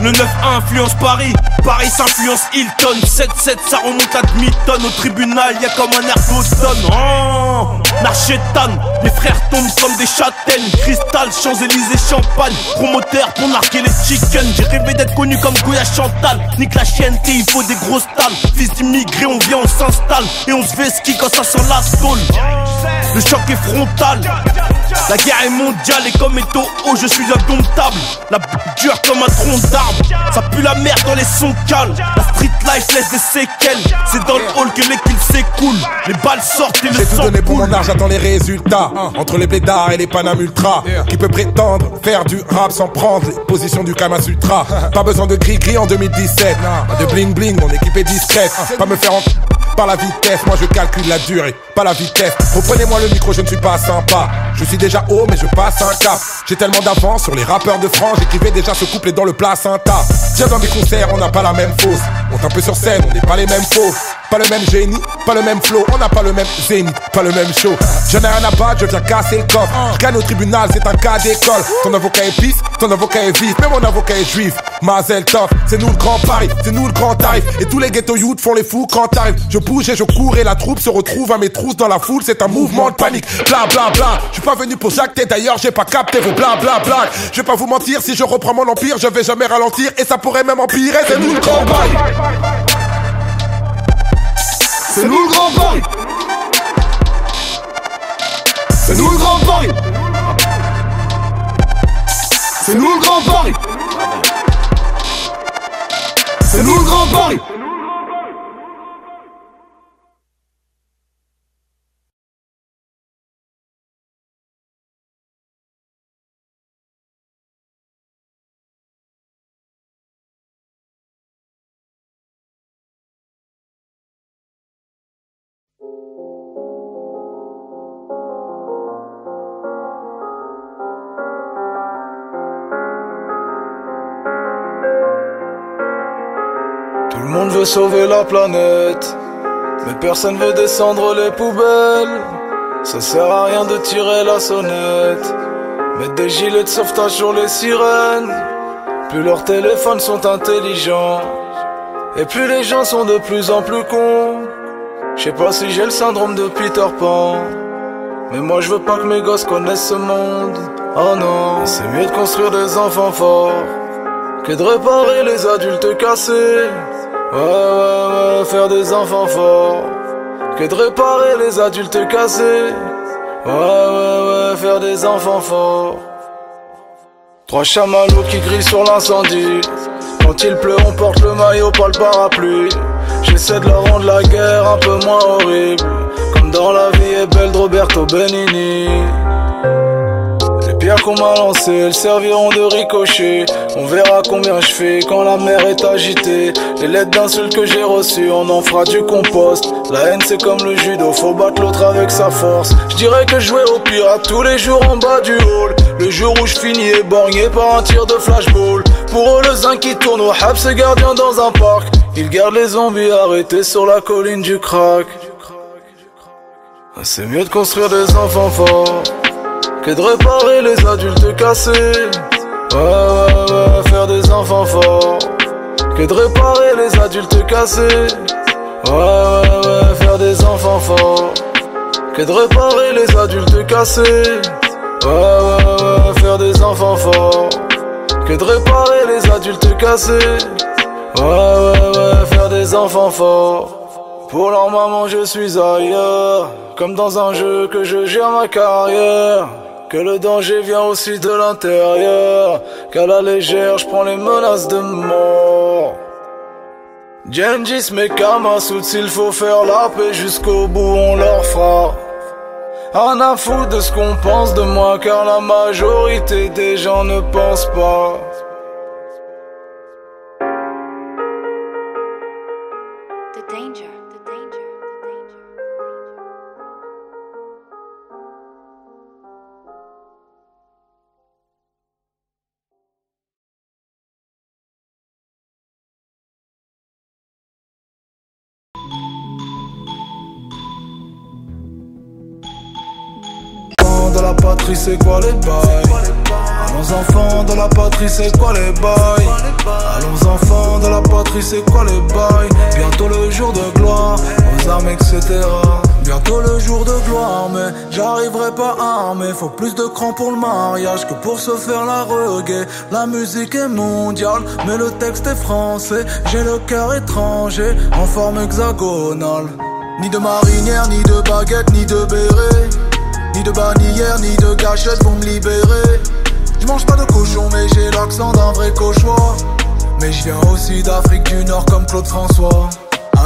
Le 9-1 influence Paris, Paris s'influence Hilton. 7-7 ça remonte à demi-tonne. Au tribunal y'a comme un air d'automne. Oh, Narchétane, les frères tombent comme des châtaignes. Cristal, Champs-Élysées, Champagne. Promoteur pour narguer les chickens. J'ai rêvé d'être connu comme Goya Chantal. Nique la chienne, il faut des grosses talles. Fils d'immigrés, on vient, on s'installe. Et on se fait ski quand ça sent la tôle. Le choc est frontal. La guerre est mondiale et comme étau haut, je suis indomptable. La dure comme un tronc d'arbre. Ça pue la merde dans les sons calmes. La street life laisse des séquelles. C'est dans le hall que les kills s'écoulent. Les balles sortent et le sang coule. J'ai tout donné pour mon âge, j'attends les résultats. Entre les blédards et les Paname Ultra. Qui peut prétendre faire du rap sans prendre les positions du Kama Sutra. Pas besoin de gris-gris en 2017. Pas de bling-bling, mon équipe est discrète. Pas me faire par la vitesse, moi je calcule la durée, pas la vitesse. Reprenez-moi le micro, je ne suis pas sympa. Je suis déjà haut, mais je passe un cap. J'ai tellement d'avance sur les rappeurs de France. J'écrivais déjà ce couplet dans le placenta. Viens dans des concerts, on n'a pas la même fosse. Monte un peu sur scène, on n'est pas les mêmes faux. Pas le même génie, pas le même flow. On n'a pas le même zénith, pas le même show. J'en ai rien à battre, je viens casser le coffre. Je gagne au tribunal, c'est un cas d'école. Ton avocat est pisse, ton avocat est vif. Mais mon avocat est juif, Mazel Tov. C'est nous le grand Paris, c'est nous le grand tarif. Et tous les ghetto youths font les fous quand t'arrives. Je bouge et je cours et la troupe se retrouve à mes trousses dans la foule. C'est un mouvement de panique, bla bla bla. Je suis pas venu pour jacter, d'ailleurs j'ai pas capté vos bla bla bla. Je vais pas vous mentir, si je reprends mon empire, je vais jamais ralentir. Et ça pourrait même empirer, c'est nous le grand Paris. C'est nous le Grand Paris. C'est nous le Grand Paris. C'est nous le Grand Paris. C'est nous le Grand Paris. Tout le monde veut sauver la planète, mais personne veut descendre les poubelles. Ça sert à rien de tirer la sonnette. Mettre des gilets de sauvetage sur les sirènes. Plus leurs téléphones sont intelligents, et plus les gens sont de plus en plus cons. Je sais pas si j'ai le syndrome de Peter Pan, mais moi je veux pas que mes gosses connaissent ce monde. Oh non, c'est mieux de construire des enfants forts que de réparer les adultes cassés. Ouais, faire des enfants forts que de réparer les adultes cassés. Ouais, faire des enfants forts. 3 chamallows qui crient sur l'incendie. Quand il pleut on porte le maillot, pas le parapluie. J'essaie de leur rendre la guerre un peu moins horrible, comme dans La vie est belle de Roberto Benigni. Les pierres qu'on m'a lancées, elles serviront de ricochet. On verra combien je fais quand la mer est agitée. Les lettres d'insultes que j'ai reçues, on en fera du compost. La haine c'est comme le judo, faut battre l'autre avec sa force. Je dirais que je jouais au pirate tous les jours en bas du hall. Le jour où je finis éborgné par un tir de flashball. Pour eux le zinc qui tourne au hab, c'est gardien dans un parc. Ils gardent les zombies arrêtés sur la colline du crack. C'est mieux de construire des enfants forts que de réparer les adultes cassés. Ouais, faire des enfants forts que de réparer les adultes cassés. Ouais, faire des enfants forts que de réparer les adultes cassés. Ouais, faire des enfants forts que de réparer les adultes cassés. Ouais, faire des enfants forts. Pour leur maman je suis ailleurs, comme dans un jeu que je gère ma carrière. Que le danger vient aussi de l'intérieur, qu'à la légère je prends les menaces de mort. Gengis mes Kamasuts, s'il faut faire la paix jusqu'au bout on leur fera. Rien à foutre de ce qu'on pense de moi, car la majorité des gens ne pensent pas. De la patrie c'est quoi les bails? Allons enfants de la patrie c'est quoi les bails? Allons enfants de la patrie c'est quoi les bails? Bientôt le jour de gloire, aux armes etc. Bientôt le jour de gloire mais j'arriverai pas armé. Faut plus de cran pour le mariage que pour se faire la reggae. La musique est mondiale mais le texte est français. J'ai le cœur étranger en forme hexagonale. Ni de marinière, ni de baguette, ni de béret. Ni de bannière, ni de gâchette pour me libérer. Je mange pas de cochon mais j'ai l'accent d'un vrai cauchois. Mais je viens aussi d'Afrique du Nord comme Claude François.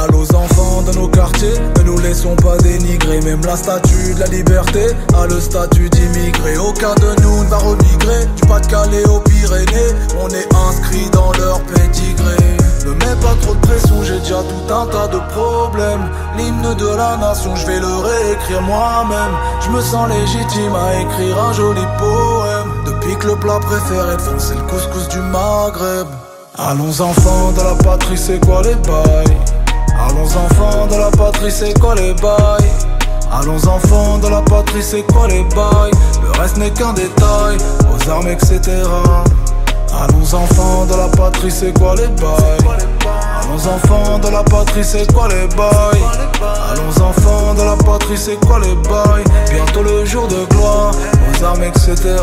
Allô aux enfants de nos quartiers, ne nous laissons pas dénigrer. Même la statue de la liberté a le statut d'immigré. Aucun de nous ne va remigrer, du Pas-de-Calais aux Pyrénées. On est inscrit dans leur pédigré. Ne mets pas trop de pression, j'ai déjà tout un tas de problèmes. L'hymne de la nation, je vais le réécrire moi-même. Je me sens légitime à écrire un joli poème. Depuis que le plat préféré de France c'est le couscous du Maghreb. Allons enfants de la patrie, c'est quoi les bails? Allons enfants de la patrie, c'est quoi les bails? Allons enfants de la patrie, c'est quoi les bails? Le reste n'est qu'un détail, aux armes etc. Allons enfants de la patrie, c'est quoi les bails? Allons enfants de la patrie, c'est quoi les bails? Allons enfants de la patrie, c'est quoi les bails? Bientôt le jour de gloire, aux armes etc.